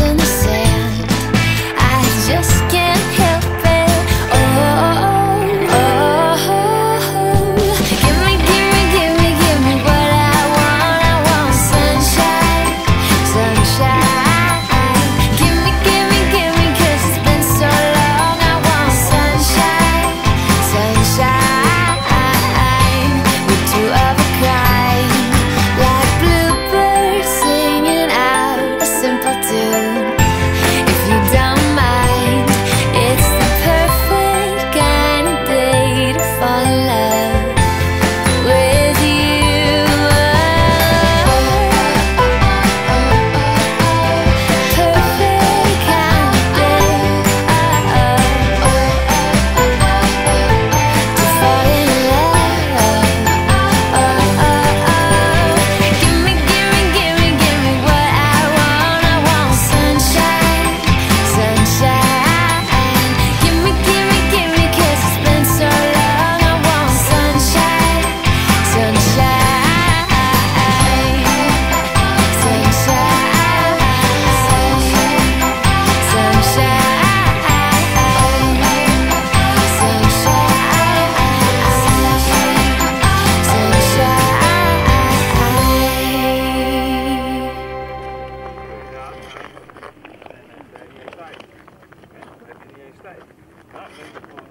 in the sand. I just can't help it. Oh, give me, give me, give me, give me what I want. I want sunshine, sunshine. Give me, give me, give me, 'cause it's been so long. I want sunshine, sunshine. We're two of a kind, like bluebirds singing out a simple tune. If you don't mind, it's the perfect kind of day to fall in love with you. Perfect kind of day to fall in love. Give me, give me, give me, give me what I want. I want sunshine, sunshine. Give me, give me, give me, 'cause it's been so long. I want sunshine, sunshine, sunshine, sunshine.